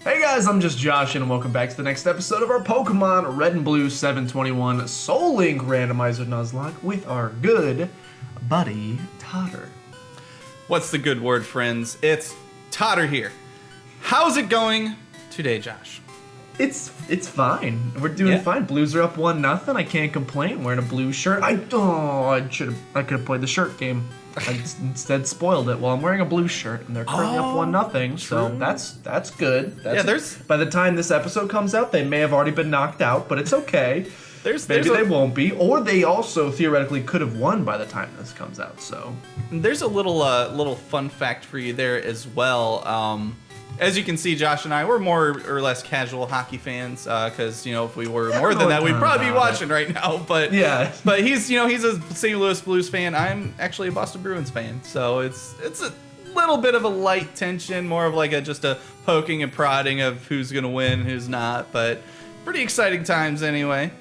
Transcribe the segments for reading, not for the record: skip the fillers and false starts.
Hey guys, I'm just Josh, and welcome back to the next episode of our Pokemon Red and Blue 721 Soul Link Randomizer Nuzlocke with our good buddy Totter. What's the good word, friends? It's Totter here. How's it going today, Josh? It's fine. We're doing fine. Blues are up 1-0. I can't complain. I'm wearing a blue shirt. I could have played the shirt game. I instead spoiled it. Well, I'm wearing a blue shirt, and they're currently up 1-0. So that's good. By the time this episode comes out, they may have already been knocked out, but it's okay. Maybe they won't be, or they also theoretically could have won by the time this comes out. So there's a little fun fact for you there as well. As you can see, Josh and I, we're more or less casual hockey fans, because if we were more than that, we'd probably be watching right now. But but he's a St. Louis Blues fan. I'm actually a Boston Bruins fan, so it's a little bit of a light tension, more of like just a poking and prodding of who's gonna win, who's not. But pretty exciting times anyway.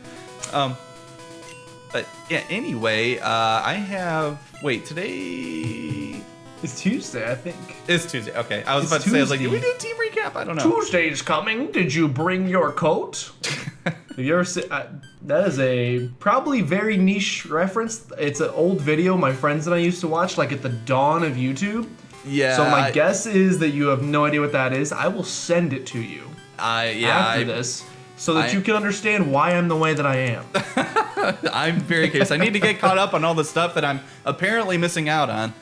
But yeah, anyway, today. It's Tuesday, I think. It's Tuesday. Okay, I was about to say, did we do a team recap? I don't know. Tuesday's coming. Did you bring your coat? Have you ever seen? That is a probably very niche reference. It's an old video my friends and I used to watch, like at the dawn of YouTube. Yeah. So my guess is that you have no idea what that is. I will send it to you. After this, so that you can understand why I'm the way that I am. I'm very curious. I need to get caught up on all the stuff that I'm apparently missing out on.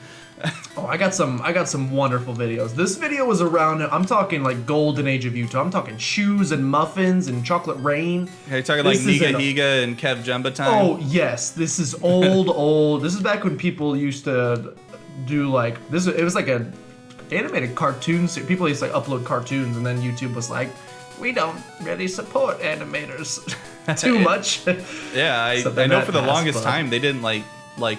Oh, I got some wonderful videos. This video was around, I'm talking like golden age of Utah. I'm talking shoes and muffins and chocolate rain. Are you talking like Niga Higa and Kev Jumba time? Oh, yes. This is old. This is back when people used to do like, it was like a animated cartoon series. People used to like upload cartoons, and then YouTube was like, we don't really support animators too much. Yeah, I know for the longest time they didn't like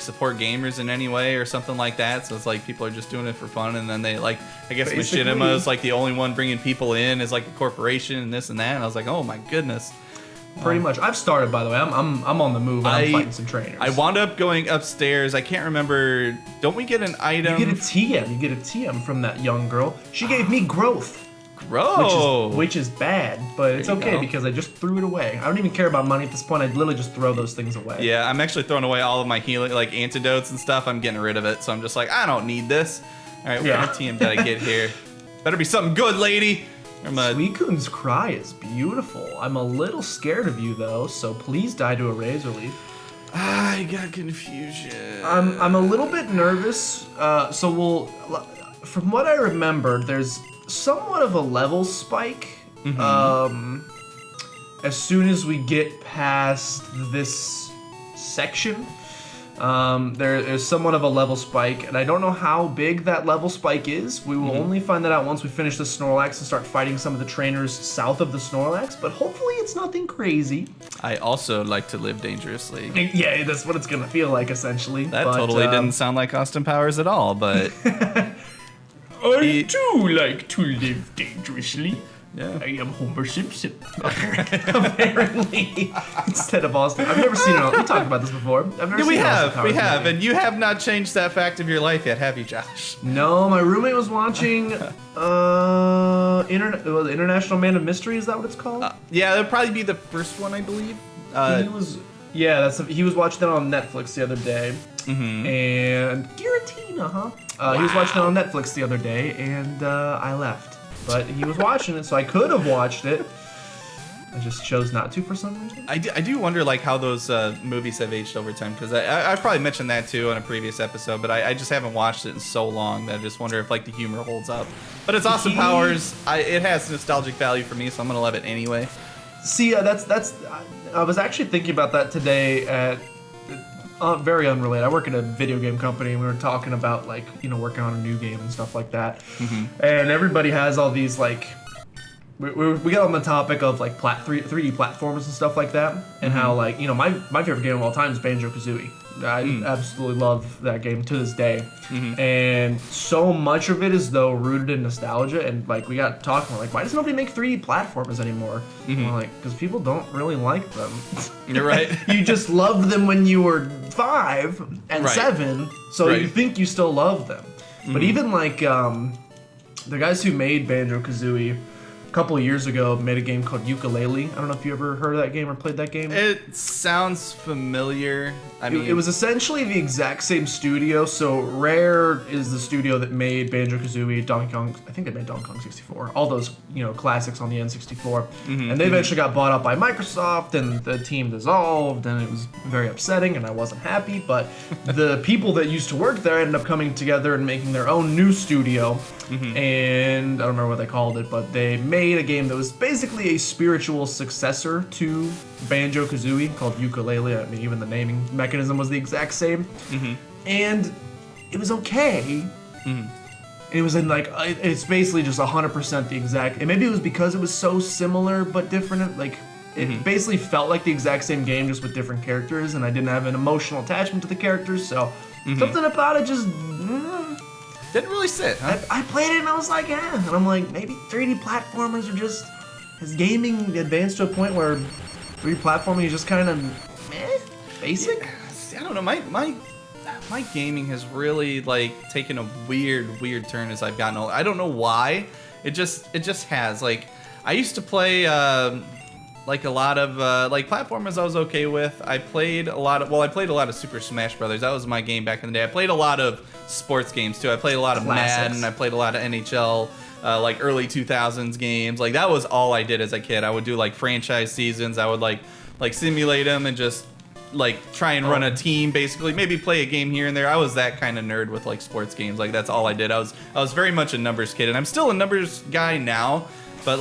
support gamers in any way or something like that, so it's like people are just doing it for fun, and then they I guess Machinima is like the only one bringing people in as like a corporation and this and that, and I was like, oh my goodness. Pretty much. I've started, by the way. I'm on the move. I'm fighting some trainers. I wound up going upstairs. I can't remember. Don't we get an item? You get a TM. You get a TM from that young girl. She gave me growth. Which is bad, but it's okay because I just threw it away. I don't even care about money at this point. I literally just throw those things away. Yeah, I'm actually throwing away all of my healing, like antidotes and stuff. I'm getting rid of it, so I'm just like, I don't need this. All right, what kind of TM did I get here? Better be something good, lady. Suicune's cry is beautiful. I'm a little scared of you though, so please die to a razor leaf. I got confusion. I'm a little bit nervous. From what I remember, there's somewhat of a level spike. As soon as we get past this section, there is somewhat of a level spike, and I don't know how big that level spike is. We will only find that out once we finish the Snorlax and start fighting some of the trainers south of the Snorlax, but hopefully it's nothing crazy. I also like to live dangerously. Yeah, that's what it's gonna feel like, essentially. That totally didn't sound like Austin Powers at all, but... I too like to live dangerously. Yeah. I am Homer Simpson. Apparently. Instead of Austin. I've never seen it. We talked about this before. I've never seen Austin Powers. We have, and you have not changed that fact of your life yet, have you, Josh? No, my roommate was watching International Man of Mystery, is that what it's called? Yeah, that'd probably be the first one, I believe. He was watching that on Netflix the other day. And Giratina, huh? He was watching it on Netflix the other day, and I left. But he was watching it, so I could have watched it. I just chose not to for some reason. I do wonder like how those movies have aged over time, because I've probably mentioned that too on a previous episode, but I just haven't watched it in so long that I just wonder if like the humor holds up. But it's Austin Powers. It has nostalgic value for me, so I'm gonna love it anyway. See, that's. I was actually thinking about that today at. Very unrelated. I work at a video game company, and we were talking about working on a new game and stuff like that. And everybody has all these like, we got on the topic of like 3D platforms and stuff like that, and how like my favorite game of all time is Banjo-Kazooie. I absolutely love that game to this day, and so much of it is though rooted in nostalgia. And like we got talking, we're like, why does nobody make 3D platformers anymore? And we're like, because people don't really like them. You're right. You just loved them when you were 5 and 7, so you think you still love them. But even like the guys who made Banjo-Kazooie, a couple of years ago made a game called Yooka-Laylee. I don't know if you ever heard of that game or played that game. It sounds familiar. I mean, it was essentially the exact same studio. So Rare is the studio that made Banjo-Kazooie, Donkey Kong. I think they made Donkey Kong 64. All those, classics on the N64. And they eventually got bought up by Microsoft, and the team dissolved, and it was very upsetting, and I wasn't happy. But the people that used to work there ended up coming together and making their own new studio. And I don't remember what they called it, but they made a game that was basically a spiritual successor to Banjo-Kazooie called Yooka-Laylee. I mean, even the naming mechanism was the exact same. And it was okay. It was in it's basically just 100% the exact, and maybe it was because it was so similar but different, it basically felt like the exact same game just with different characters, and I didn't have an emotional attachment to the characters, so something about it just didn't really sit, huh? I played it and I was like, and I'm like, maybe 3D platformers are just, has gaming advanced to a point where 3D platforming is just kind of basic? Yeah, see, I don't know, my gaming has really taken a weird turn as I've gotten older. I don't know why. It just has. I used to play a lot of platformers I was okay with. I played a lot of Super Smash Brothers. That was my game back in the day. I played a lot of sports games too. I played a lot of Madden. I played a lot of NHL, early 2000s games. That was all I did as a kid. I would do franchise seasons. I would simulate them and just try and run a team, basically. Maybe play a game here and there. I was that kind of nerd with sports games. That's all I did. I was very much a numbers kid, and I'm still a numbers guy now, but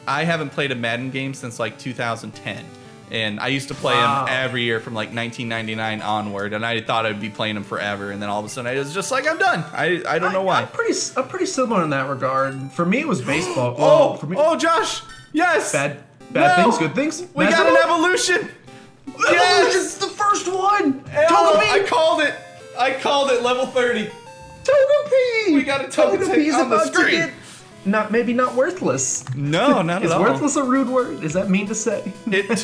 I haven't played a Madden game since 2010, and I used to play them every year from 1999 onward, and I thought I'd be playing them forever, and then all of a sudden I was just I'm done. I don't know why. I'm pretty similar in that regard. For me, it was baseball. Oh, Josh, yes. Bad things, good things. We got an evolution. Yes, it's the first one. I called it level 30. Togepi. We got a Togepi on the screen. Maybe not worthless. No, not at all. Is worthless a rude word? Is that mean to say? It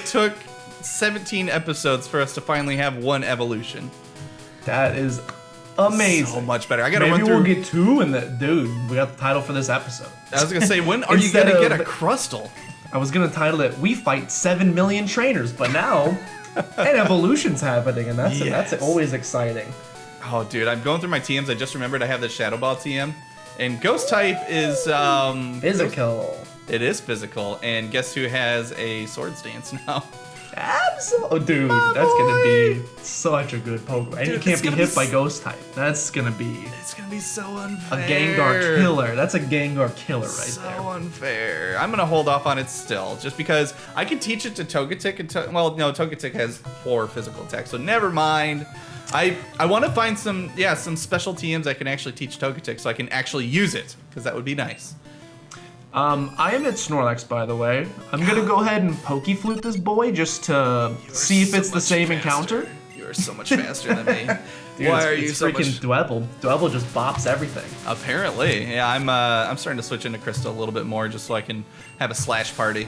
took 17 episodes for us to finally have one evolution. That is amazing. So much better. I gotta run Maybe through. we'll get two, and dude, we got the title for this episode. I was gonna say, when are you gonna get a Crustle? I was gonna title it "We Fight 7 Million Trainers," but now an evolution's happening, and that's always exciting. Oh, dude, I'm going through my TMs. I just remembered I have the Shadow Ball TM, and Ghost type is physical. It is physical, and guess who has a Sword Stance now? Absolutely, dude. That's gonna be such a good Pokemon, and you can't be hit by Ghost type. It's gonna be so unfair. A Gengar killer. That's a Gengar killer right there. So unfair. I'm gonna hold off on it still, just because I can teach it to Togetic. Togetic has 4 physical attacks, so never mind. I want to find some special TMs I can actually teach Togetic, so I can actually use it, because that would be nice. I am at Snorlax, by the way. I'm gonna go ahead and Pokeflute this boy just to see if it's the same encounter. You are so much faster than me. Dude, Why are you so much? Freaking Dwebble. Dwebble just bops everything. Apparently, yeah. I'm starting to switch into Crystal a little bit more, just so I can have a slash party,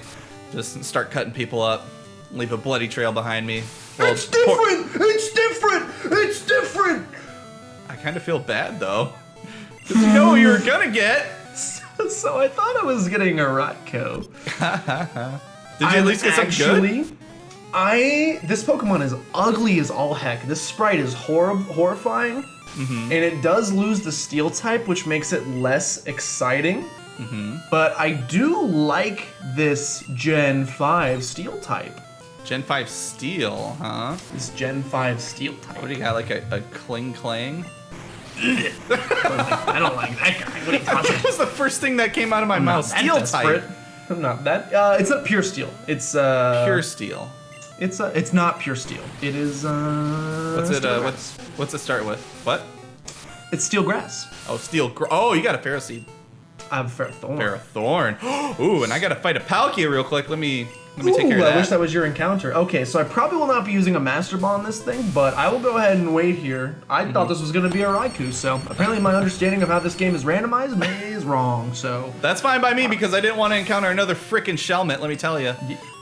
just start cutting people up, leave a bloody trail behind me. It's different. It's different. It's different. I kind of feel bad though, because you know who you're gonna get. So I thought I was getting a Ratko. Did you at least get something good? This Pokemon is ugly as all heck. This sprite is horrifying, and it does lose the Steel type, which makes it less exciting. But I do like this Gen 5 Steel type. Gen 5 Steel, huh? This Gen 5 Steel type. What do you got, like a Kling Clang? I don't like that guy. What are you talking about? That was the first thing that came out of my mouth. Steel type. I'm not that. It's not pure steel. It's pure steel. It's not pure steel. It is. What's it start with? What? It's steel grass. Oh, oh, you got a Ferroseed. I have a Ferrothorn. Ooh, and I gotta fight a Palkia real quick. Let me take care of that. I wish that was your encounter. Okay, so I probably will not be using a Master Ball on this thing, but I will go ahead and wait here. I thought this was going to be a Raikou, so apparently my understanding of how this game is randomized is wrong, so... That's fine by me, because I didn't want to encounter another frickin' Shelmet, let me tell you.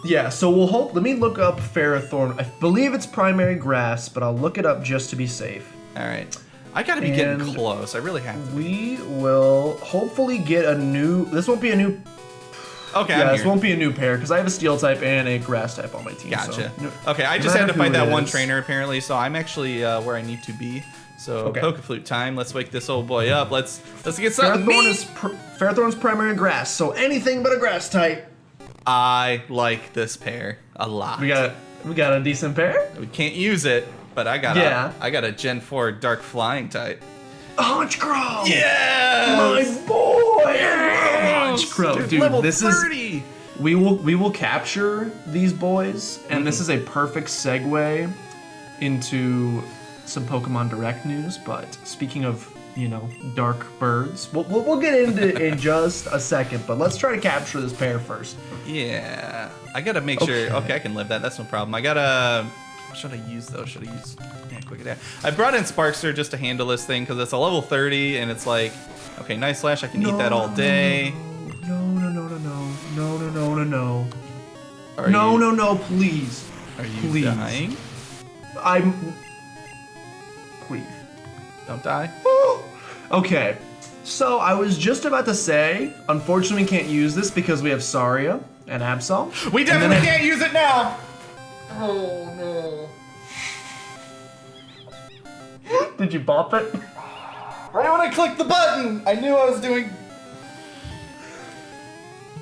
Yeah, so let me look up Ferrothorn. I believe it's primary grass, but I'll look it up just to be safe. Alright. I gotta be getting close. I really have to. We will hopefully get a new. This won't be a new. Okay. Yeah, this won't be a new pair because I have a steel type and a grass type on my team. Gotcha. So, okay, I just had to fight that one trainer apparently, so I'm actually where I need to be. So Pokeflute time. Let's wake this old boy up. Let's get something. Ferrothorn's primary grass, so anything but a grass type. I like this pair a lot. We got a decent pair. We can't use it, but I got a Gen 4 Dark Flying type. Honchkrow! Yeah! My boy! Honchkrow, dude, level this 30. is. We will capture these boys, and this is a perfect segue into some Pokemon Direct news. But speaking of, dark birds, we'll get into it in just a second. But let's try to capture this pair first. Yeah, I gotta make sure. Okay, I can live that. That's no problem. I gotta. What should I use though? Should I use? Yeah, quick attack. I brought in Sparkster just to handle this thing because it's a level 30 and it's like, okay, Nice Slash. I can eat that all day. No, please. Are you dying? Please. Don't die. Okay. So I was just about to say, unfortunately we can't use this because we have Saria and Absol. We definitely can't use it now! Oh no. Did you bop it? Right when I clicked the button, I knew I was doing...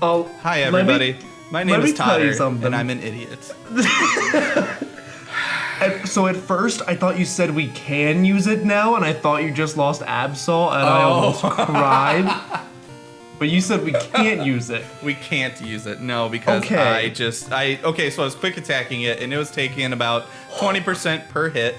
Oh, hi everybody. My name is Totter, and I'm an idiot. So at first, I thought you said we can use it now, and I thought you just lost Absol, and I almost cried. But you said we can't use it. We can't use it, no, because okay, so I was quick attacking it, and it was taking about 20% per hit.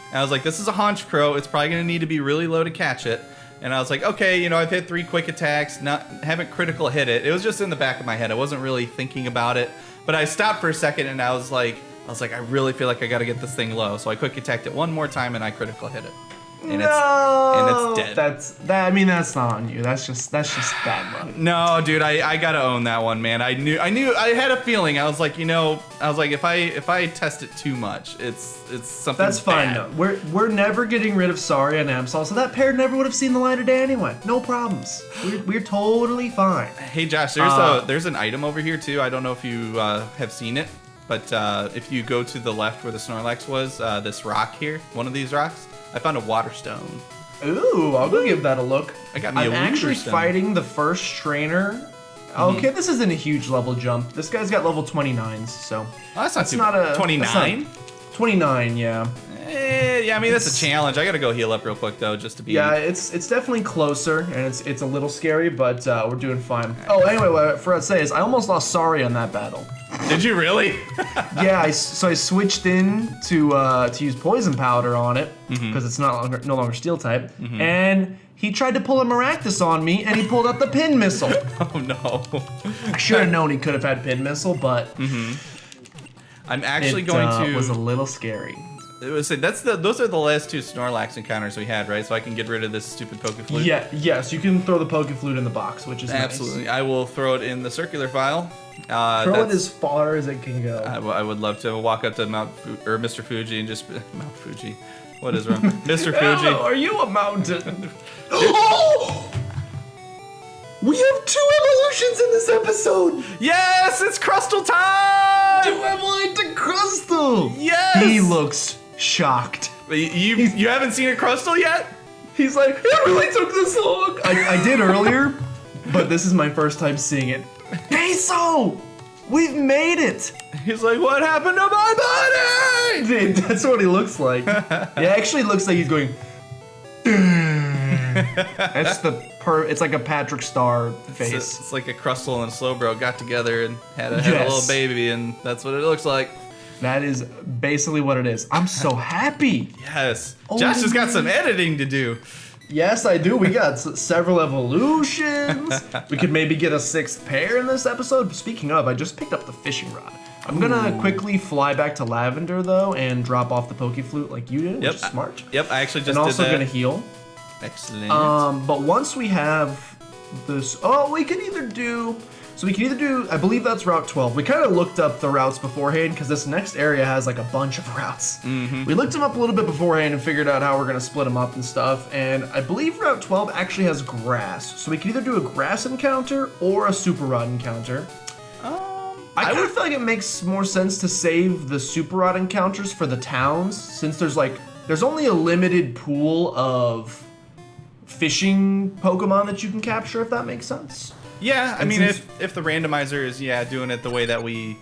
And I was like, this is a Honchkrow, it's probably gonna need to be really low to catch it. And I was like, okay, I've hit 3 quick attacks, haven't critical hit it. It was just in the back of my head. I wasn't really thinking about it. But I stopped for a second and I was like, I really feel like I gotta get this thing low. So I quick attacked it one more time and I critical hit it. And it's dead. That's not on you. That's just bad luck. No, dude, I gotta own that one, man. I had a feeling. I was like, if I test it too much, it's something. That's fine. Bad. No, we're never getting rid of Saria and Absol, so that pair never would have seen the light of day anyway. No problems. We're totally fine. Hey Josh, there's an item over here too. I don't know if you have seen it, but if you go to the left where the Snorlax was, this rock here, one of these rocks. I found a water stone. Ooh, I'll go give that a look. I'm actually fighting the first trainer. Okay, this isn't a huge level jump. This guy's got level 29s, so. Oh, that's not a 29. 29, yeah. Yeah, I mean that's a challenge. I gotta go heal up real quick though, just to be. Yeah, it's definitely closer, and it's a little scary, but we're doing fine. Oh, anyway, what I forgot to say is I almost lost Saria in that battle. Did you really? Yeah, so I switched in to use poison powder on it because it's no longer steel type, and he tried to pull a Maractus on me, and he pulled out the pin missile. Oh no! I should have known he could have had pin missile, but I'm actually going to. It was a little scary. Those are the last 2 Snorlax encounters we had, right? So I can get rid of this stupid Pokeflute. Yeah, yes, you can throw the Pokeflute in the box, which is absolutely nice. I will throw it in the circular file. Throw it as far as it can go. I would love to walk up to Mr. Fuji and just Mount Fuji. What is wrong, Mr. Fuji? Hello, are you a mountain? Oh! We have 2 evolutions in this episode. Yes, it's Crustle time. To evolve to Crustle. Yes. He looks shocked. You haven't seen a Crustle yet? He's like, it really took this long. I did earlier, but this is my first time seeing it. Peso! We've made it! He's like, what happened to my body? Dude, that's what he looks like. It actually looks like he's going. That's it's like a Patrick Star face. It's like a Crustle and a Slowbro got together and had a little baby, and that's what it looks like. That is basically what it is. I'm so happy. Yes. Josh has got some editing to do. Yes, I do. We got several evolutions. We could maybe get a 6th pair in this episode. Speaking of, I just picked up the fishing rod. I'm gonna quickly fly back to Lavender though and drop off the Pokeflute like you did, which is smart. Yep, I actually just did that. And also gonna heal. Excellent. But once we have this, we can either do. So we can either do, I believe that's Route 12. We kind of looked up the routes beforehand because this next area has like a bunch of routes. We looked them up a little bit beforehand and figured out how we're going to split them up and stuff. And I believe Route 12 actually has grass. So we can either do a grass encounter or a super rod encounter. I kind of feel like it makes more sense to save the super rod encounters for the towns, since there's only a limited pool of fishing Pokemon that you can capture, if that makes sense. Yeah, I mean, if the randomizer is doing it the way that we.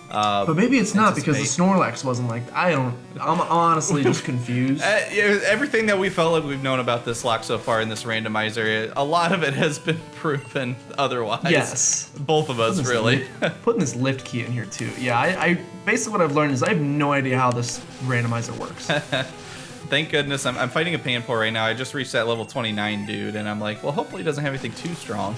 But maybe it's not because the Snorlax wasn't like. I'm honestly just confused. Everything that we felt like we've known about this lock so far in this randomizer, a lot of it has been proven otherwise. Yes, both of us really. Putting this lift key in here too. Yeah, I basically what I've learned is I have no idea how this randomizer works. Thank goodness I'm fighting a Panpour right now. I just reached that level 29 dude, and I'm like, well, hopefully he doesn't have anything too strong.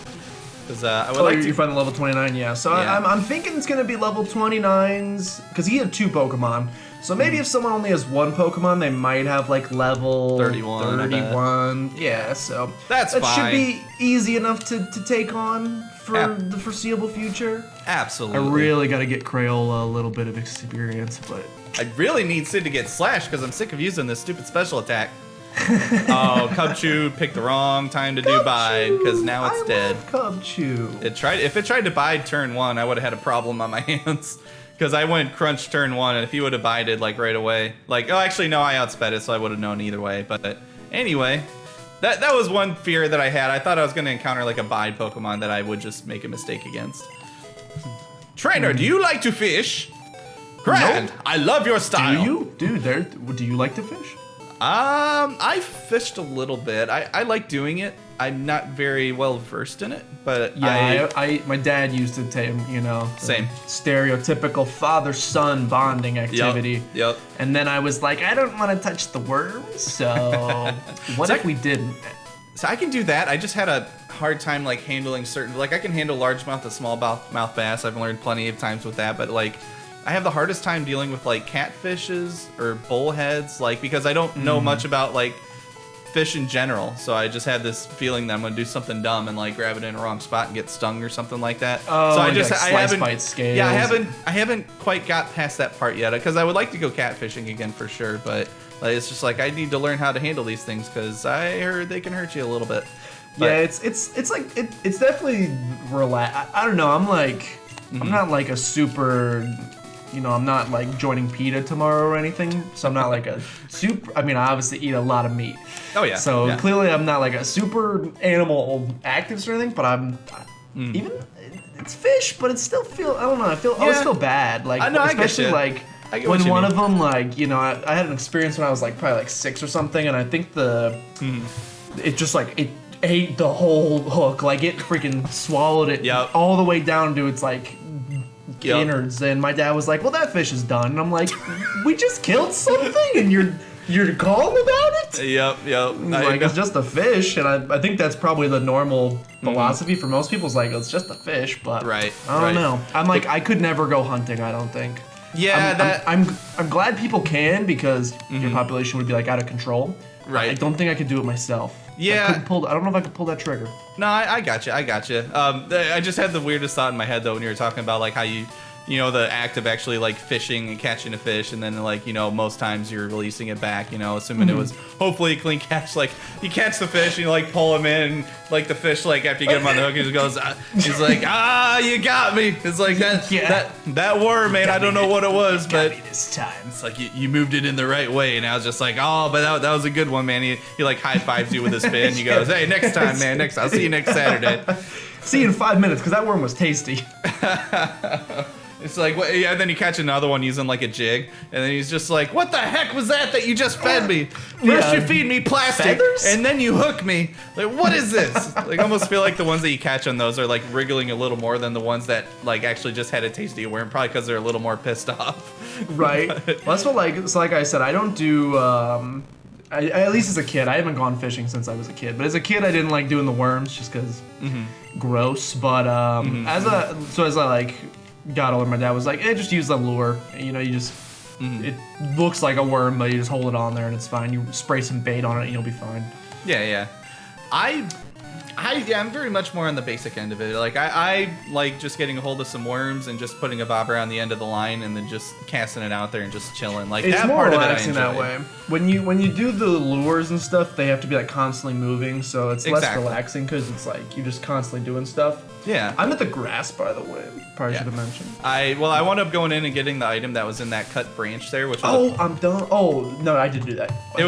Because I would like to. You find the level 29, yeah. So yeah. I'm thinking it's gonna be level 29s because he had 2 Pokemon. So maybe if someone only has 1 Pokemon, they might have like level 31. Yeah, so that should be easy enough to take on for the foreseeable future. Absolutely. I really got to get Crayola a little bit of experience, but I really need Sid to get Slash because I'm sick of using this stupid special attack. Oh, Cubchoo picked the wrong time to do bide because now it's dead. Cubchoo. If it tried to bide turn 1, I would have had a problem on my hands because I went crunch turn 1, and if he would have bided like right away, like actually no, I outsped it, so I would have known either way. But anyway, that was one fear that I had. I thought I was going to encounter like a bide Pokemon that I would just make a mistake against. Trainer, do you like to fish? Grand, nope. I love your style. Do you, dude? Do you like to fish? I fished a little bit. I like doing it. I'm not very well versed in it, but yeah, my dad used to take, same stereotypical father-son bonding activity. Yep. And then I was like, I don't want to touch the worms, so what if we didn't? So I can do that. I just had a hard time like handling certain, like I can handle largemouth and smallmouth bass. I've learned plenty of times with that, but like I have the hardest time dealing with like catfishes or bullheads, like because I don't know much about like fish in general. So I just have this feeling that I'm gonna do something dumb and like grab it in the wrong spot and get stung or something like that. Oh, so I haven't bite scales. Yeah, I haven't quite got past that part yet because I would like to go catfishing again for sure, but like, it's just like I need to learn how to handle these things because I heard they can hurt you a little bit. But, yeah, it's like it's definitely I don't know. I'm like I'm not like a super. I'm not like joining PETA tomorrow or anything, so I'm not like a super. I mean, I obviously eat a lot of meat. Oh yeah. So clearly, I'm not like a super animal activist or anything. But even it's fish, but it still feel. I don't know. I always feel bad. Like especially like when one of them like I had an experience when I was like probably like 6 or something, and I think it just like it ate the whole hook. Like it freaking swallowed it all the way down to its like. Innards, and my dad was like, well, that fish is done, and I'm like, we just killed something and you're calm about it? Yep. Like, it's just a fish, and I think that's probably the normal philosophy for most people. It's like, it's just a fish, but I don't know. I'm like, I could never go hunting, I don't think. Yeah, I'm glad people can because your population would be like out of control. Right. I don't think I could do it myself. Yeah. I don't know if I could pull that trigger. No, I got you. I just had the weirdest thought in my head though when you were talking about like how the act of actually like fishing and catching a fish, and then like most times you're releasing it back, assuming it was hopefully a clean catch. Like you catch the fish and you like pull him in, like the fish like after you get him on the hook, he just goes, he's like, you got me. It's like that worm, man. I don't know what it was, but this time it's like you moved it in the right way, and I was just like, but that was a good one, man. He like high fives you with his fin. He goes, hey, next time, man. I'll see you next Saturday. See you in 5 minutes because that worm was tasty. It's like, and then you catch another one using like a jig, and then he's just like, what the heck was that you just fed me? First you feed me plastic, feathers? And then you hook me. Like, what is this? Like, I almost feel like the ones that you catch on those are like wriggling a little more than the ones that like actually just had a tasty worm, probably because they're a little more pissed off. Right. Well, that's what like I said, I don't do, at least as a kid, I haven't gone fishing since I was a kid, but as a kid I didn't like doing the worms just because gross, but as I like got older, my dad was like, just use the lure. You just, it looks like a worm, but you just hold it on there and it's fine. You spray some bait on it and you'll be fine. Yeah. I'm very much more on the basic end of it. Like I like just getting a hold of some worms and just putting a bobber on the end of the line and then just casting it out there and just chilling. Like it's that more part relaxing of it I that enjoy. way. When you do the lures and stuff, they have to be like constantly moving, so it's less relaxing because it's like you're just constantly doing stuff. Yeah. I'm at the grass, by the way. Probably should have mentioned. I wound up going in and getting the item that was in that cut branch there, which was I'm done. Oh no, I did do that. It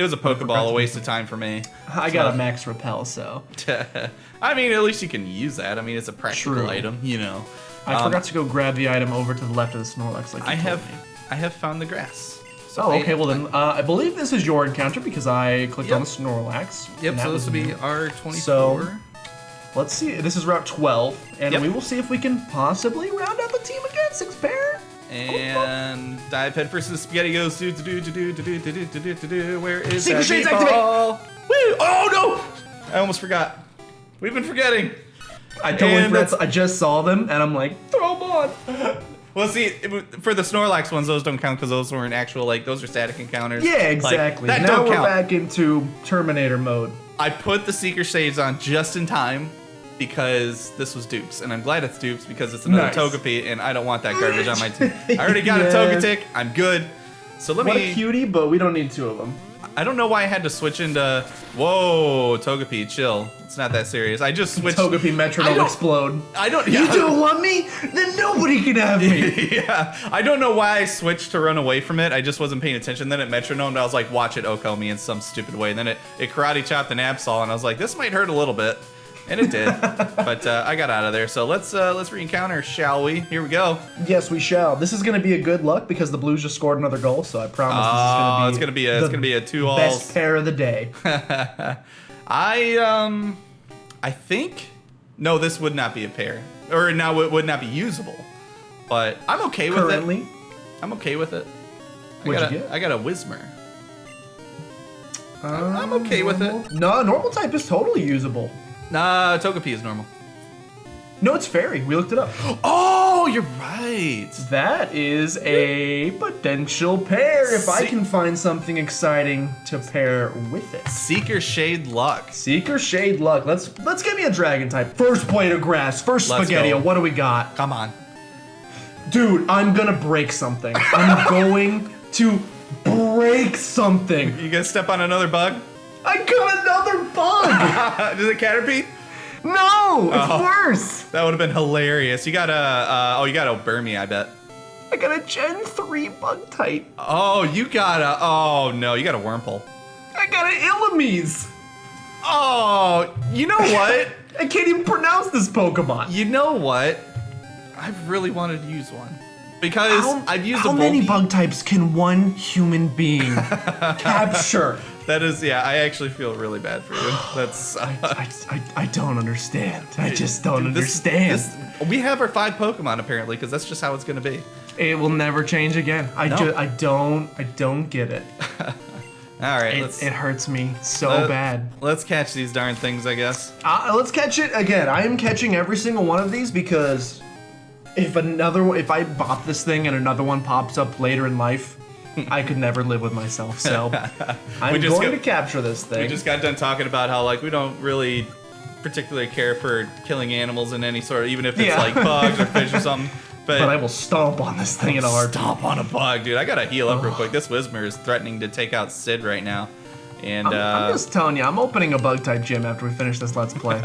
was a Pokeball, a waste of time for me. I got a max repel, so. I mean, at least you can use that. I mean, it's a practical item, you know. I forgot to go grab the item over to the left of the Snorlax. Like I have found the grass. So okay. Well then, I believe this is your encounter because I clicked on the Snorlax. Yep. So this will be our 24. So let's see. This is Route 12, and we will see if we can possibly round out the team again. 6 pair. And dive headfirst to the spaghetti goes. Where is Secret that Shades meatball? Woo! Oh no! I almost forgot. We've been forgetting. I totally forgot. I just saw them, and I'm like, throw them on. Well, see, for the Snorlax ones, those don't count because those weren't actual, like, those are static encounters. Yeah, exactly. Like, that now don't we're count. back into Terminator mode. I put the Seeker Shades on just in time because this was dupes, and I'm glad it's dupes because it's another Togepi, and I don't want that garbage on my team. I already got a Togetic. I'm good. So let me. What a cutie, but we don't need 2 of them. I don't know why I had to switch into. Whoa, Togepi, chill. It's not that serious. I just switched. Togepi metronome explode. I don't. You don't want me? Then nobody can have me. Yeah. I don't know why I switched to run away from it. I just wasn't paying attention. Then it metronomed. I was like, watch it Oko me in some stupid way. And then it karate chopped an Absol, and I was like, this might hurt a little bit. And it did. But I got out of there. So let's re-encounter, shall we? Here we go. Yes, we shall. This is going to be a good luck because the Blues just scored another goal. So I promise this is going to be. It's gonna be a 2-all. Best pair of the day. I think no, this would not be a pair, or now it would not be usable. But I'm okay with it. I'm okay with it. What'd you get? I got a Whismer. I'm okay with it. No, normal type is totally usable. Nah, Togepi is normal. No, it's fairy. We looked it up. Oh, you're right. That is a potential pair if I can find something exciting to pair with it. Seeker Shade Luck. Seeker Shade Luck. Let's give me a dragon type. First Blade of Grass. First Spaghetti. What do we got? Come on. Dude, I'm gonna break something. I'm going to break something. You gonna step on another bug? I got another bug. Is it Caterpie? No, it's worse. That would have been hilarious. You got a you got a Burmy, I bet. I got a Gen 3 bug type. Oh, you got a you got a Wurmple. I got an Illumise. Oh, you know what? I can't even pronounce this Pokemon. You know what? I really wanted to use one. Because I've used how many bug types can one human being capture? That is, I actually feel really bad for you. That's I don't understand. I just don't understand. We have our 5 Pokemon apparently, because that's just how it's gonna be. It will never change again. I don't get it. All right, it hurts me so bad. Let's catch these darn things, I guess. Let's catch it again. I am catching every single one of these because if I bop this thing and another one pops up later in life, I could never live with myself. So I'm going to capture this thing. We just got done talking about how we don't really particularly care for killing animals in any sort of, even if it's like bugs or fish or something. But I will stomp on this thing in a heartbeat. Stomp on a bug, dude. I gotta heal up real quick. This Whismer is threatening to take out Sid right now. And I'm just telling you, I'm opening a bug type gym after we finish this Let's Play.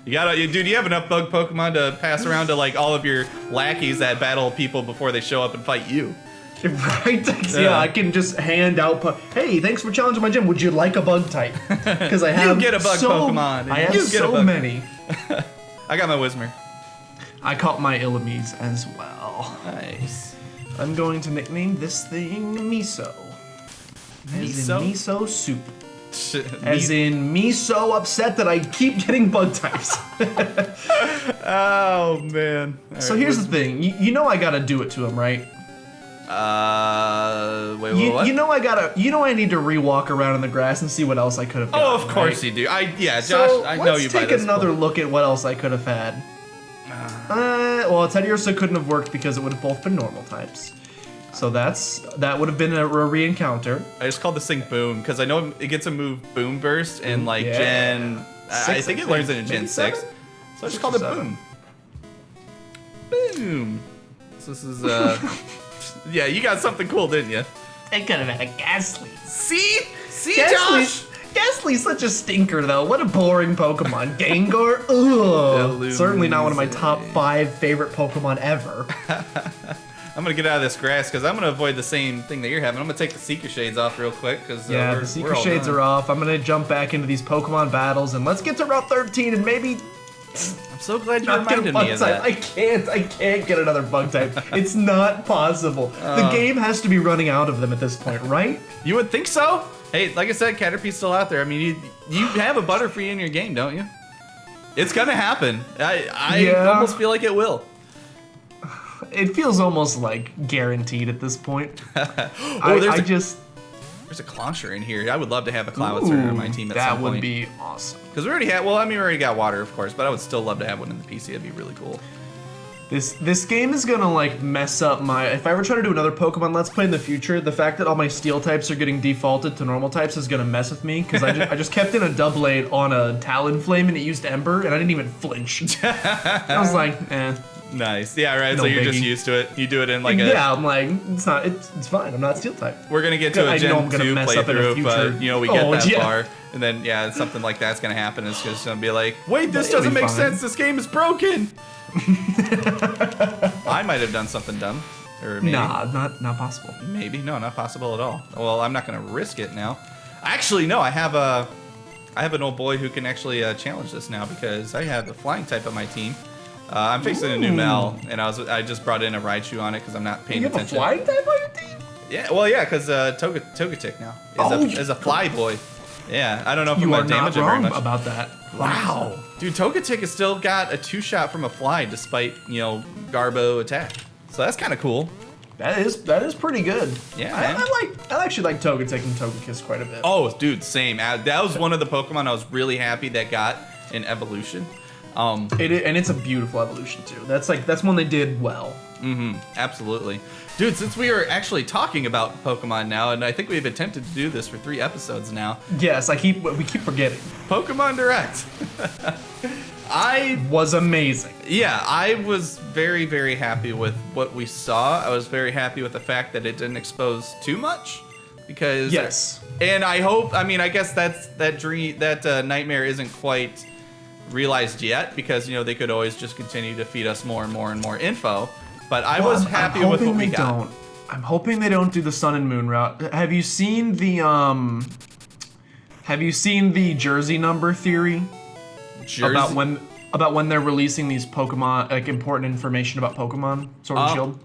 Dude, you have enough bug Pokemon to pass around to all of your lackeys that battle people before they show up and fight you. Right? Yeah, I can just hand out. Hey, thanks for challenging my gym. Would you like a bug type? Because I have. You get a bug Pokemon. I have so many. I got my Whismer. I caught my Illumise as well. Nice. I'm going to nickname this thing Miso. As in miso soup. As in me so upset that I keep getting bug types. Oh man. So here's the thing. You know I gotta do it to him, right? Wait, what? You know I need to re-walk around in the grass and see what else I could have gotten. Oh, of course you do. Josh, so I know you by this let's take another look at what else I could have had. Well, Teddiursa couldn't have worked because it would have both been normal types. So that would have been a re-encounter. I just called this thing Boom because I know it gets a move Boom Burst in Gen I think it learns it in Gen Maybe 6. 7? So I just called it 7. Boom. Boom. So this is, yeah, you got something cool, didn't you? It could have been a Ghastly. See, Josh? Ghastly's such a stinker, though. What a boring Pokemon. Gengar? Ugh. Certainly not one of my top 5 favorite Pokemon ever. I'm gonna get out of this grass because I'm gonna avoid the same thing that you're having. I'm gonna take the Seeker Shades off real quick because yeah, the Seeker Shades are off. I'm gonna jump back into these Pokemon battles and let's get to Route 13 and maybe. I'm so glad you reminded me of that. I can't get another bug type. It's not possible. The game has to be running out of them at this point, right? You would think so. Hey, like I said, Caterpie's still out there. I mean, you have a Butterfree in your game, don't you? It's gonna happen. I almost feel like it will. It feels almost like guaranteed at this point. There's a Clauncher in here. I would love to have a Cloudster on my team at some point. That would be awesome. Because we already got water, of course, but I would still love to have one in the PC. It'd be really cool. This game is gonna like mess up my. If I ever try to do another Pokemon Let's Play in the future, the fact that all my Steel types are getting defaulted to normal types is gonna mess with me because I just kept in a Doublade on a Talonflame and it used Ember and I didn't even flinch. I was like, eh. Nice. Yeah, right. No So you're biggie. just used to it. You do it in like I'm like, it's fine. I'm not Steel type. We're gonna get to a Gen 2 playthrough if we get that yeah. far, and then something like that's gonna happen. It's just gonna be like, wait, this doesn't make sense. This game is broken. I might have done something dumb, or maybe. Nah, not possible. Maybe not possible at all. Well, I'm not gonna risk it now. Actually, no. I have an old boy who can actually challenge this now because I have a flying type on my team. I'm facing a new Mel, and I just brought in a Raichu on it because I'm not paying attention. You have a flying type on your team? Yeah, well, yeah, because Togetic now is a fly boy. Yeah, I don't know if I'm You are gonna damage not it very wrong much. about that. Wow, dude, Togetic has still got a 2-shot from a fly despite Garbo attack. So that's kind of cool. That is pretty good. Yeah, man. I actually like Togetic and Togekiss quite a bit. Oh, dude, same. That was one of the Pokemon I was really happy that got an evolution. And it's a beautiful evolution too. That's one they did well. Absolutely. Dude, since we are actually talking about Pokemon now, and I think we've attempted to do this for 3 episodes now. Yes, we keep forgetting. Pokemon Direct. Was amazing. Yeah, I was very, very happy with what we saw. I was very happy with the fact that it didn't expose too much. Because yes. And I guess that nightmare isn't quite realized yet because they could always just continue to feed us more and more and more info. But I was happy with what we got. I'm hoping they don't do the Sun and Moon route. Have you seen the jersey number theory? Jersey? About when they're releasing these Pokemon, like important information about Pokemon Sword and Shield?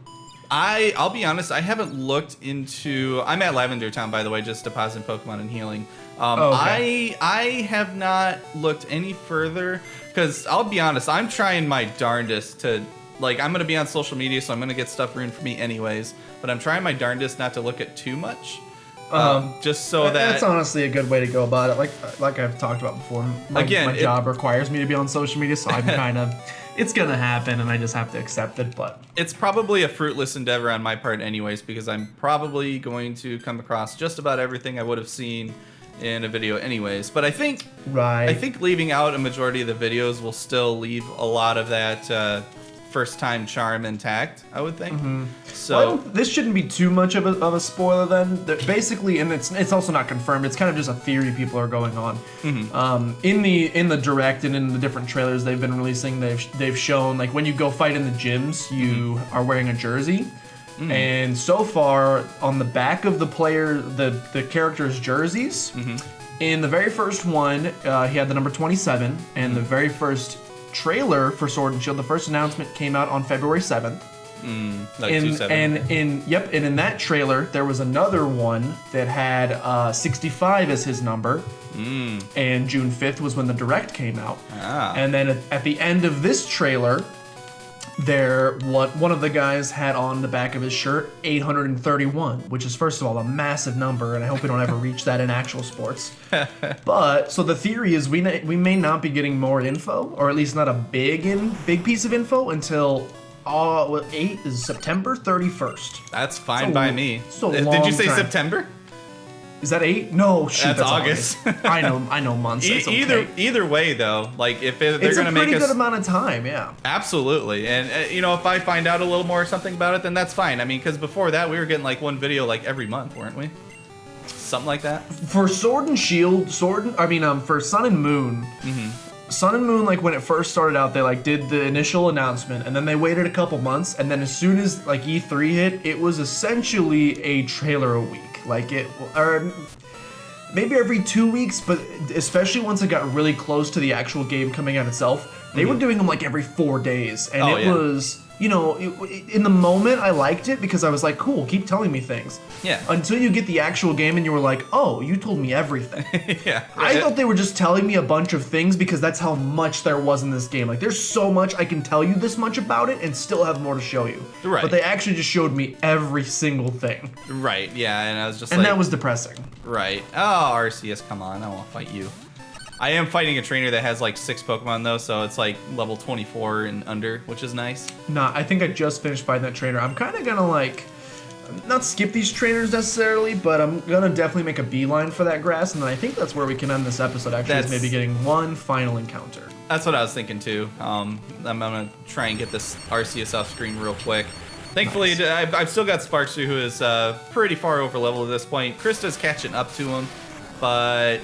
I'll be honest, I haven't looked into. I'm at Lavender Town, by the way, just depositing Pokemon and healing. Okay. I have not looked any further because I'll be honest, I'm trying my darndest to I'm gonna be on social media, so I'm gonna get stuff ruined for me anyways. But I'm trying my darndest not to look at too much, just so that's honestly a good way to go about it. Like I've talked about before. My job requires me to be on social media, so I'm kind of. It's gonna happen, and I just have to accept it. But it's probably a fruitless endeavor on my part, anyways, because I'm probably going to come across just about everything I would have seen in a video, anyways. But I think leaving out a majority of the videos will still leave a lot of that first-time charm intact. I would think. So this shouldn't be too much of a spoiler then. Basically, and it's also not confirmed. It's kind of just a theory people are going on. In the direct and in the different trailers they've been releasing, they've shown when you go fight in the gyms, you are wearing a jersey. And so far, on the back of the character's jerseys, in the very first one, he had the number 27, and the very first trailer for Sword and Shield, the first announcement came out on February 7th. And in that trailer, there was another one that had 65 as his number. And June 5th was when the direct came out. And then at the end of this trailer, one of the guys had on the back of his shirt 831, which is first of all a massive number, and I hope we don't ever reach that in actual sports. But so the theory is we may not be getting more info, or at least not a big piece of info until September 31st. That's fine by me. It's a Did long you say time. September? Is that 8? No, shoot, That's August. I know months. It's okay. Either way, though, like if they're It's going to a make pretty us good amount of time, yeah. absolutely, and if I find out a little more or something about it, then that's fine. I mean, because before that, we were getting like one video like every month, weren't we? Something like that. For Sword and Shield, for Sun and Moon. Sun and Moon, like when it first started out, they like did the initial announcement, and then they waited a couple months, and then as soon as like E3 hit, it was essentially a trailer a week. Like or maybe every 2 weeks, but especially once it got really close to the actual game coming out itself, they were doing them like every 4 days, and was, in the moment I liked it because I was like, cool, keep telling me things. Yeah. Until you get the actual game and you were like, oh, you told me everything. Yeah. I thought they were just telling me a bunch of things because that's how much there was in this game. Like, there's so much, I can tell you this much about it and still have more to show you. Right. But they actually just showed me every single thing. Right, yeah, and I was just and that was depressing. Right. Oh, Arceus, come on, I won't fight you. I am fighting a trainer that has like 6 Pokemon though, so it's like level 24 and under, which is nice. Nah, I think I just finished fighting that trainer. I'm kind of gonna like, not skip these trainers necessarily, but I'm gonna definitely make a beeline for that grass, and I think that's where we can end this episode, actually, is maybe getting one final encounter. That's what I was thinking too. I'm gonna try and get this Arceus off screen real quick. Thankfully, nice. I've still got Sparksu, who is pretty far over level at this point. Krista's catching up to him, but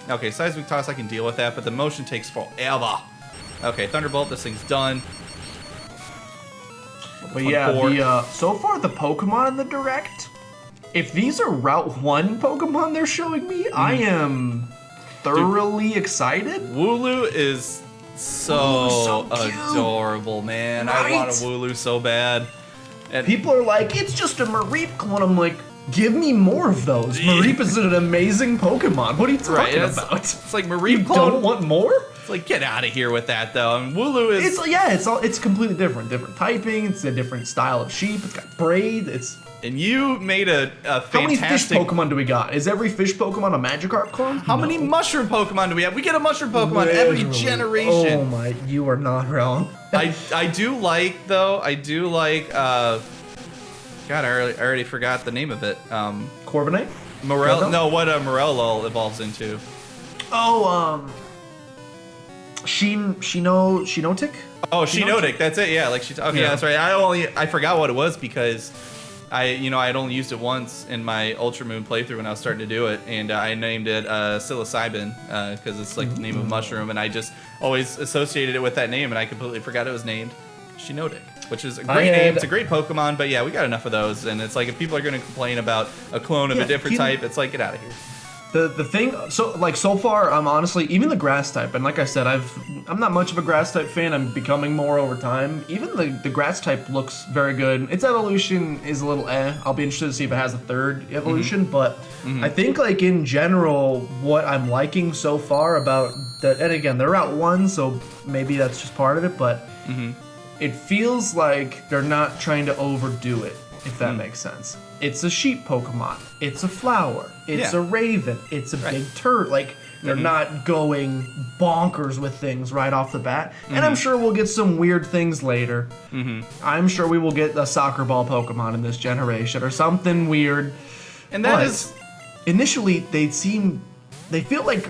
okay, Seismic Toss, I can deal with that, but the motion takes forever. Okay, Thunderbolt, this thing's done. But yeah, so far the Pokemon in the Direct, if these are Route 1 Pokemon they're showing me, I am thoroughly excited. Wooloo is so adorable, man. Right? I want a Wooloo so bad. And people are like, it's just a Mareep clone. I'm like, give me more of those. Mareep is an amazing Pokemon. What are you talking about? It's like Mareep You clone. don't want more? It's like, get out of here with that, though. And Wooloo is... It's completely different. Different typing. It's a different style of sheep. It's got braid. And you made a fantastic... How many fish Pokemon do we got? Is every fish Pokemon a Magikarp clone? How many mushroom Pokemon do we have? We get a mushroom Pokemon every generation. Oh my, you are not wrong. I do like... God, I already forgot the name of it. Corviknight? Morel... No, what Morello evolves into. Oh, Shinotic? Oh, Shinotic. That's it. Yeah, like okay, yeah, that's right. I forgot what it was because I'd only used it once in my Ultra Moon playthrough when I was starting to do it, and I named it psilocybin because it's like the name of a mushroom, and I just always associated it with that name, and I completely forgot it was named Shinotic, which is a great name. It's a great Pokemon, but yeah, we got enough of those, and it's like if people are going to complain about a clone of a different type, it's like, get out of here. The thing, so far, I'm honestly, even the grass type, and like I said, I'm not much of a grass type fan. I'm becoming more over time. Even the grass type looks very good. Its evolution is a little I'll be interested to see if it has a third evolution, but I think like in general, what I'm liking so far about that, and again, they're Route 1, so maybe that's just part of it, but it feels like they're not trying to overdo it, if that makes sense. It's a sheep Pokemon. It's a flower. It's a raven. It's a big turd. Like, they're not going bonkers with things right off the bat. And I'm sure we'll get some weird things later. I'm sure we will get a soccer ball Pokemon in this generation or something weird. And that is... Initially, they feel like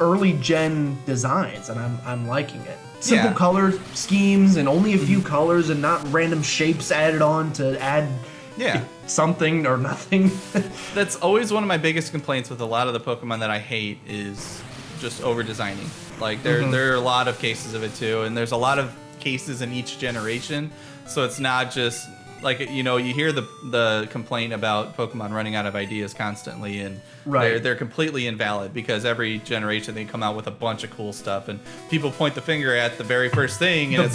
early gen designs, and I'm liking it. Simple color schemes and only a few colors and not random shapes added on to add... something or nothing. That's always one of my biggest complaints with a lot of the Pokemon that I hate is just over designing. Like there are a lot of cases of it too, and there's a lot of cases in each generation. So it's not just like, you hear the complaint about Pokemon running out of ideas constantly, and they're completely invalid because every generation they come out with a bunch of cool stuff, and people point the finger at the very first thing, and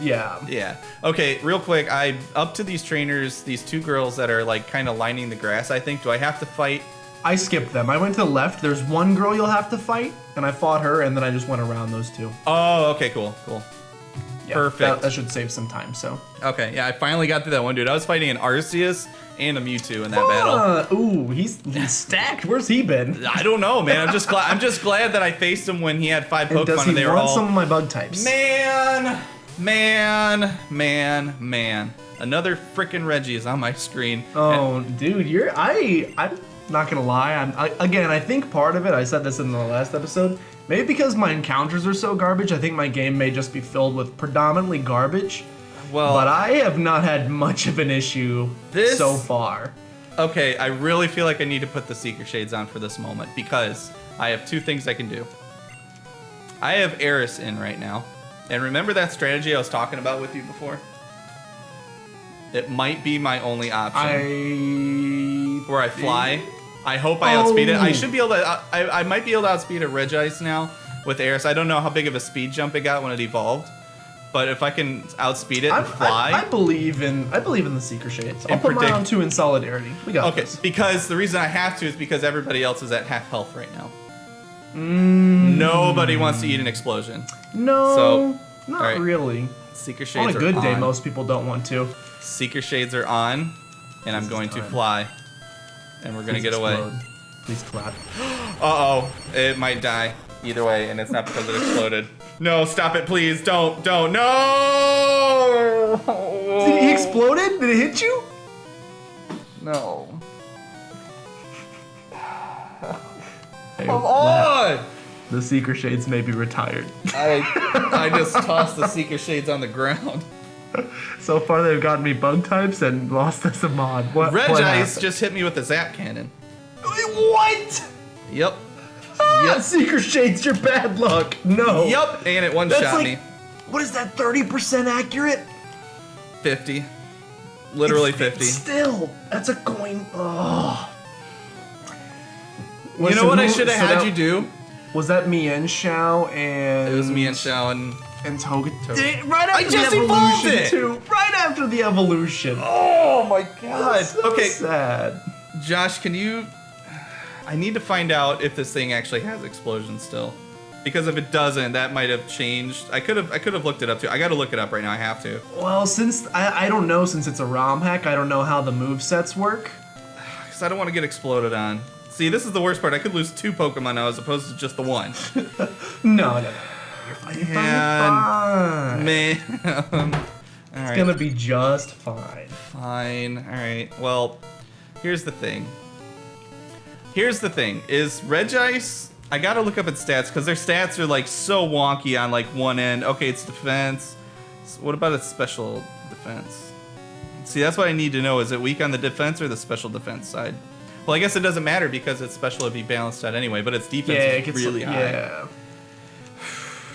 yeah. Okay, real quick, I up to these trainers, these 2 girls that are like kind of lining the grass. I think, do I have to fight? I skipped them. I went to the left. There's one girl you'll have to fight, and I fought her, and then I just went around those 2. Oh, okay, cool. Yeah, perfect. That should save some time, so. Okay, yeah, I finally got through that one, dude. I was fighting an Arceus and a Mewtwo in that battle. Ooh, he's stacked. Where's he been? I don't know, man. I'm just glad that I faced him when he had 5 Pokemon, does he and they were all... some of my bug types? Man. Another frickin' Reggie is on my screen. Oh, dude, Not gonna lie. I think part of it, I said this in the last episode, maybe because my encounters are so garbage, I think my game may just be filled with predominantly garbage. Well, but I have not had much of an issue so far. Okay, I really feel like I need to put the Seeker Shades on for this moment because I have two things I can do. I have Eris in right now. And remember that strategy I was talking about with you before? It might be my only option. Where I fly. I hope I outspeed it. I should be able to. I might be able to outspeed a Regice now with Eris. I don't know how big of a speed jump it got when it evolved, but if I can outspeed it and fly, I believe in the Seeker Shades. I'll put mine on 2 in solidarity. We got this. Because the reason I have to is because everybody else is at half health right now. Nobody wants to eat an explosion. No, so, not really. Seeker Shades on a good day, most people don't want to. Seeker Shades are on, and I'm going to fly. And we're gonna get away. Please clap. Uh-oh. It might die. Either way, and it's not because it exploded. No, stop it, please. Don't. No! He exploded? Did it hit you? No. Come on! The Seeker Shades may be retired. I just tossed the Seeker Shades on the ground. So far, they've gotten me bug types and lost us a mod. Regice just hit me with the zap cannon. What? Yep. Yep. Seeker Shades, your bad luck. No. Yep. And it one-shot me. What is that? 30% accurate? 50. Literally 50. Still, that's a coin. Oh. You know what I should have had you do? Was that Mian Shao and? It was Mian Shao and Togetic. Right after the evolution too. Right after the evolution. Oh my god. So okay. Sad. Josh, can you? I need to find out if this thing actually has explosions still, because if it doesn't, that might have changed. I could have looked it up too. I got to look it up right now. I have to. Well, since I don't know, since it's a ROM hack, I don't know how the movesets work. Because I don't want to get exploded on. See, this is the worst part. I could lose 2 Pokemon now as opposed to just the one. No. You're fine. Man. It's gonna be just fine. Fine. Alright. Well, here's the thing. Is Regice... I gotta look up its stats, because their stats are like so wonky on like one end. Okay, it's defense. So what about its special defense? See, that's what I need to know. Is it weak on the defense or the special defense side? Well, I guess it doesn't matter because its special would be balanced out anyway, but its defense is really high. Yeah.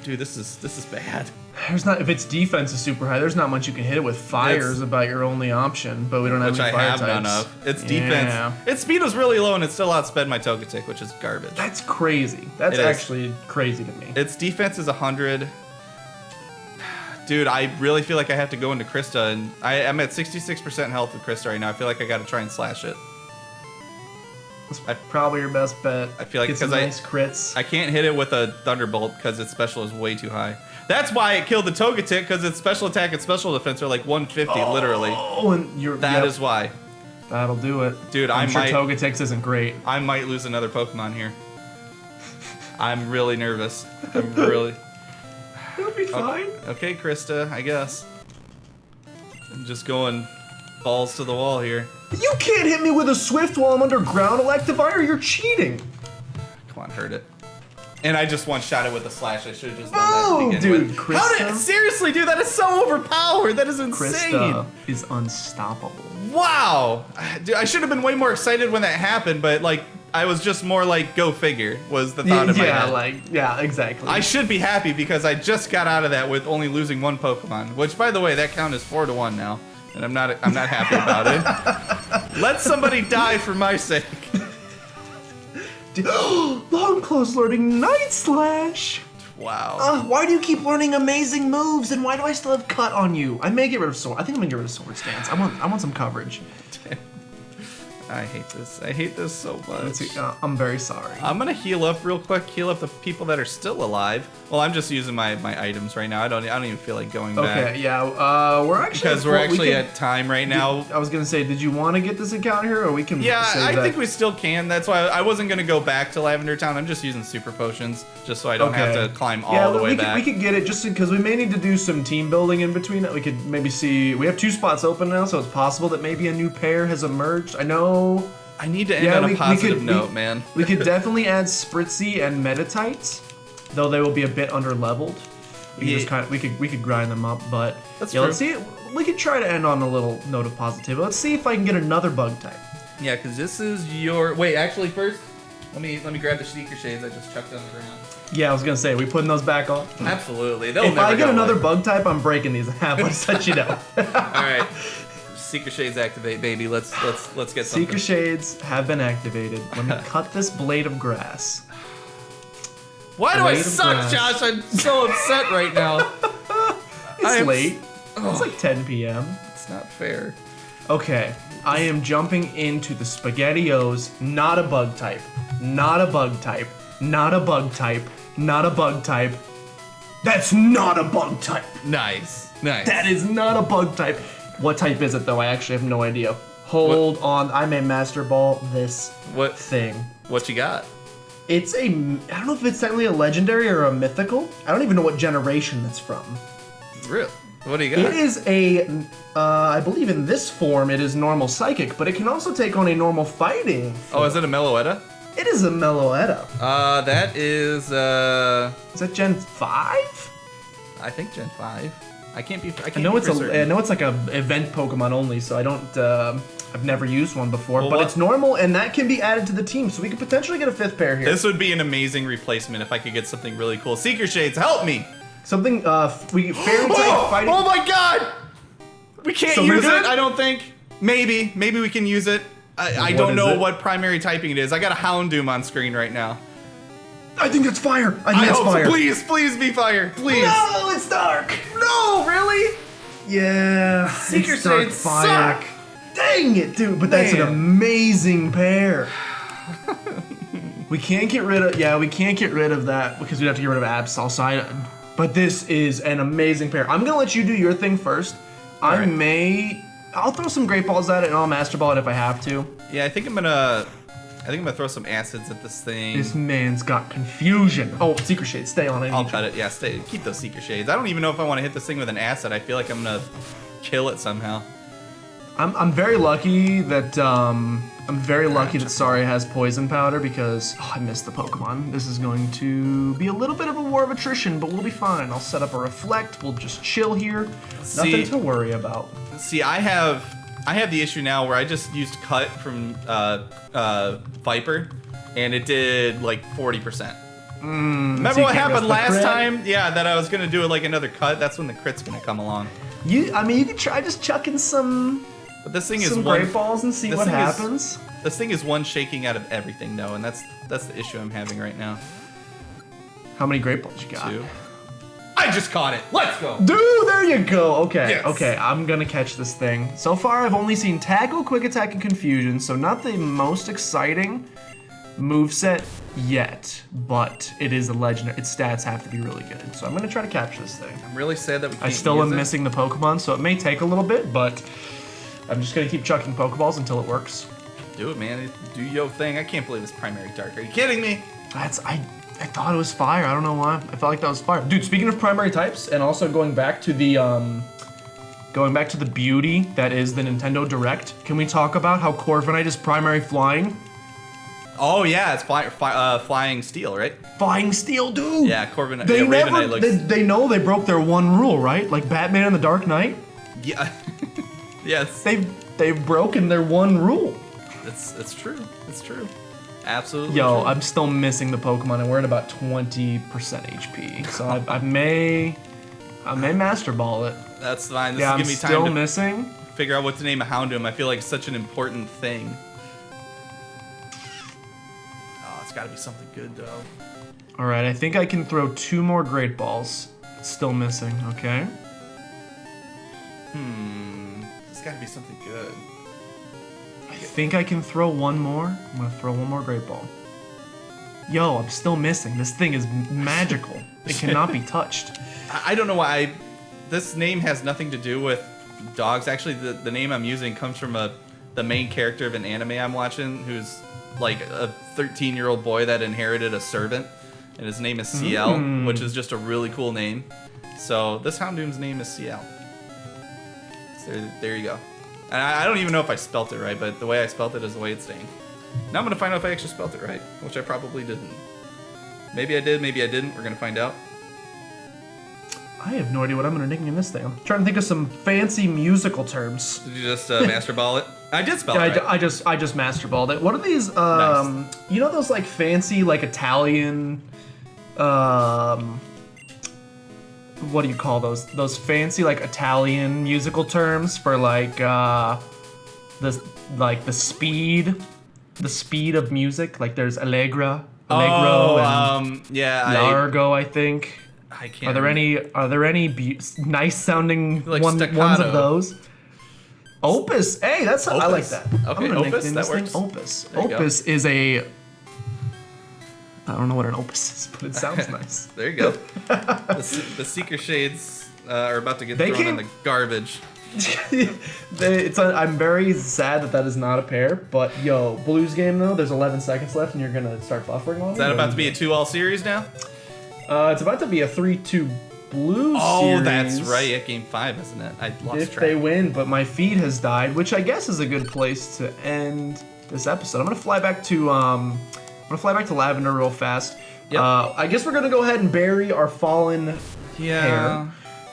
Dude, this is bad. If its defense is super high, there's not much you can hit it with. Fire is about your only option, but we don't have any fire types. Which I have none of. Its defense, its speed was really low, and it still outsped my Togetic, which is garbage. That's crazy. That's actually crazy to me. Its defense is 100. Dude, I really feel like I have to go into Krista, and I'm at 66% health with Krista right now. I feel like I got to try and slash it. That's probably your best bet. I feel like because nice crits. I can't hit it with a Thunderbolt because its special is way too high. That's why it killed the Togetic, because its special attack and special defense are like 150, literally. Oh, and that is why. That'll do it. Dude, I'm sure Togetic's isn't great. I might lose another Pokemon here. I'm really nervous. I'm really... It'll be fine. Okay, Krista, I guess. I'm just going balls to the wall here. You can't hit me with a Swift while I'm underground, Electivire. You're cheating. Come on, hurt it. And I just one-shot it with a slash. I should have just done that to begin with. Krista? Seriously, dude, that is so overpowered. That is insane. Krista is unstoppable. Wow. Dude, I should have been way more excited when that happened, but like, I was just more like, go figure, was the thought in my head. Yeah, exactly. I should be happy because I just got out of that with only losing 1 Pokemon, which, by the way, that count is 4-1 now, and I'm not happy about it. Let somebody die for my sake. Longclaw's learning Night Slash. Wow. Why do you keep learning amazing moves, and why do I still have Cut on you? I may get rid of Sword. I think I'm gonna get rid of Sword Stance. I want some coverage. I hate this. I hate this so much. I'm very sorry. I'm gonna heal up real quick. Heal up the people that are still alive. Well, I'm just using my items right now. I don't even feel like going back. Okay, yeah. We're actually at time right now. I was gonna say, did you want to get this account here, or we can? Yeah, I think we still can. That's why I wasn't gonna go back to Lavender Town. I'm just using super potions, just so I don't have to climb all the way back. We could get it just because we may need to do some team building in between. That we could maybe see. We have 2 spots open now, so it's possible that maybe a new pair has emerged. I know I need to end on a positive note, man. We could definitely add Spritzy and Meditites, though they will be a bit under-leveled. We could grind them up, but That's let's see. We could try to end on a little note of positivity. Let's see if I can get another bug type. Yeah, because this is your... Wait, actually, first, let me grab the Seeker Shades I just chucked on the ground. Yeah, I was going to say, are we putting those back on? Absolutely. If I get another bug type, I'm breaking these in half. Let's let you know. All right. Seeker Shades activate, baby. Let's get something. Seeker Shades have been activated. Let me cut this blade of grass. Why do I suck, Josh? I'm so upset right now. It's late. It's like 10 p.m. It's not fair. Okay, I am jumping into the SpaghettiOs. Not a bug type. Not a bug type. Not a bug type. Not a bug type. That's not a bug type. Nice. Nice. That is not a bug type. What type is it, though? I actually have no idea. Hold on. I may Master Ball this thing. What you got? It's I don't know if it's technically a legendary or a mythical. I don't even know what generation it's from. Really? What do you got? It is I believe in this form it is normal psychic, but it can also take on a normal fighting form. Oh, is it a Meloetta? It is a Meloetta. That is, Is that Gen 5? I think Gen 5. I know it's like a event Pokemon only, so I don't, I've never used one before, but it's normal, and that can be added to the team, so we could potentially get a 5th pair here. This would be an amazing replacement if I could get something really cool. Seeker Shades, help me! Something, fairy type fighting. Oh my god! We can't use it, I don't think. Maybe we can use it. I don't know what primary typing it is. I got a Houndoom on screen right now. I think it's fire. I think it's fire. So. Please be fire. Please. No, it's dark. No, really? Yeah. Seeker Shades suck. Dang it, dude. But that's an amazing pair. We can't get rid of that because we'd have to get rid of Absol. But this is an amazing pair. I'm gonna let you do your thing first. I'll throw some Great Balls at it and I'll Master Ball it if I have to. Yeah, I think I'm gonna throw some acids at this thing. This man's got confusion. Oh, Seeker Shade, stay on it. I'll cut it. Yeah, keep those Seeker Shades. I don't even know if I want to hit this thing with an acid. I feel like I'm gonna kill it somehow. I'm very lucky that Sari has poison powder because I missed the Pokemon. This is going to be a little bit of a war of attrition, but we'll be fine. I'll set up a reflect. We'll just chill here. Nothing to worry about. See, I have the issue now where I just used cut from Viper, and it did like 40%. Remember what happened last time? Yeah, that I was gonna do like another cut. That's when the crit's gonna come along. You could try just chucking some. But this thing is some Great Balls and see what happens. This thing is one shaking out of everything, though, and that's the issue I'm having right now. How many Great Balls you got? 2. I just caught it. Let's go. Dude, there you go. Okay, yes. Okay, I'm gonna catch this thing. So far, I've only seen Tackle, Quick Attack, and Confusion, so not the most exciting moveset yet, but it is a legendary. Its stats have to be really good, so I'm gonna try to capture this thing. I'm really sad that we can't I still am missing the Pokemon, so it may take a little bit, but I'm just gonna keep chucking Pokeballs until it works. Do it, man. Do your thing. I can't believe it's primary dark. Are you kidding me? I thought it was fire. I don't know why. I felt like that was fire. Dude, speaking of primary types, and also going back to the beauty that is the Nintendo Direct, can we talk about how Corviknight is primary flying? Oh yeah, it's flying steel, right? Flying steel, dude. Yeah, Corviknight. Ravenite looks. They know they broke their one rule, right? Like Batman and the Dark Knight. Yeah. Yes. They've broken their one rule. It's true. It's true. Absolutely. Yo, true. I'm still missing the Pokemon, and we're at about 20% HP. So I may Master Ball it. That's fine. This is giving me time still to missing. Figure out what to name a Houndoom. I feel like it's such an important thing. Oh, it's got to be something good though. All right, I think I can throw 2 more Great Balls. It's still missing. Okay. It's got to be something good. I think I can throw 1 more. I'm gonna throw 1 more Great Ball. Yo, I'm still missing. This thing is magical. It cannot be touched. I don't know why. This name has nothing to do with dogs. Actually, the name I'm using comes from the main character of an anime I'm watching, who's like a 13-year-old boy that inherited a servant, and his name is CL, which is just a really cool name. So this Houndoom's name is CL. So there you go. And I don't even know if I spelt it right, but the way I spelt it is the way it's saying. Now I'm gonna find out if I actually spelled it right, which I probably didn't. Maybe I did, maybe I didn't. We're gonna find out. I have no idea what I'm gonna nickname this thing. I'm trying to think of some fancy musical terms. Did you just master ball it? I did spell it right. I just master balled it. What are these? Nice. You know those like fancy like Italian, what do you call those? Those fancy like Italian musical terms for like the speed of music. Like there's allegro, and yeah, largo. I think. I can't. Are there any nice sounding like ones staccato. of those? Opus. Hey, that's I like that. Okay, I'm gonna opus. nickname That this thing works. Opus. There you Opus is a. I don't know what an opus is, but it sounds nice. There you go. the Seeker Shades are about to get thrown in the garbage. I'm very sad that is not a pair, but yo, Blues game though, there's 11 seconds left and you're gonna start buffering on it. Is that about to be a 2-all series now? It's about to be a 3-2 Blues Oh, series. that's right. At game 5, isn't it? I lost If track. they win, but my feed has died, which I guess is a good place to end this episode. I'm gonna fly back to Lavender real fast. Yep. I guess we're gonna go ahead and bury our fallen pair.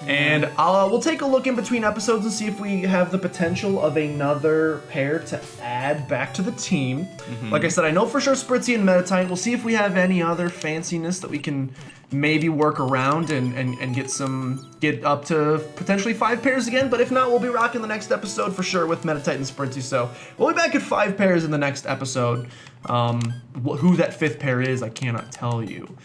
And we'll take a look in between episodes and see if we have the potential of another pair to add back to the team. Like I said, I know for sure Spritzy and Metatite. We'll see if we have any other fanciness that we can maybe work around and get up to potentially 5 pairs again. But if not, we'll be rocking the next episode for sure with Metatite and Spritzy. So we'll be back at 5 pairs in the next episode. Who that 5th pair is, I cannot tell you.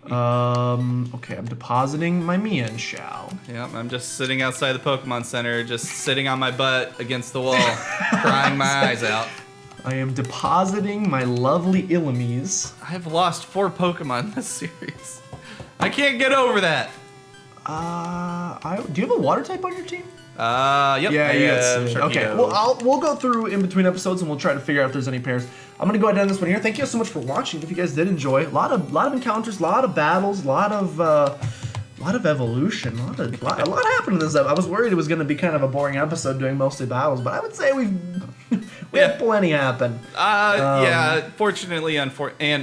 Okay, I'm depositing my Mian Shao. Yeah, I'm just sitting outside the Pokemon Center, just sitting on my butt against the wall, crying my eyes out. I am depositing my lovely Illumise. I've lost 4 Pokemon this series. I can't get over that. Do you have a water type on your team? Yep. Yeah, you got Sharpedo. Okay, well, we'll go through in between episodes and we'll try to figure out if there's any pairs. I'm gonna go ahead and end this one here. Thank you guys so much for watching. If you guys did enjoy, a lot of encounters, a lot of battles, a lot of evolution, a lot happened in this episode. I was worried it was gonna be kind of a boring episode doing mostly battles, but I would say we had plenty happen. Yeah, fortunately and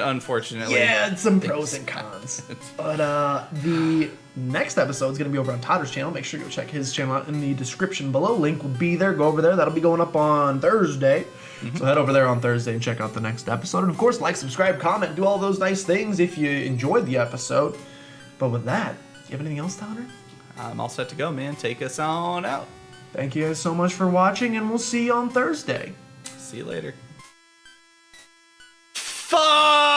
unfortunately. Yeah, some pros and cons. But the next episode is going to be over on Totter's channel. Make sure you go check his channel out in the description below. Link will be there. Go over there. That'll be going up on Thursday. So head over there on Thursday and check out the next episode. And of course, like, subscribe, comment, do all those nice things if you enjoyed the episode. But with that, do you have anything else, Totter? I'm all set to go, man. Take us on out. Thank you guys so much for watching, and we'll see you on Thursday. See you later. Fuck!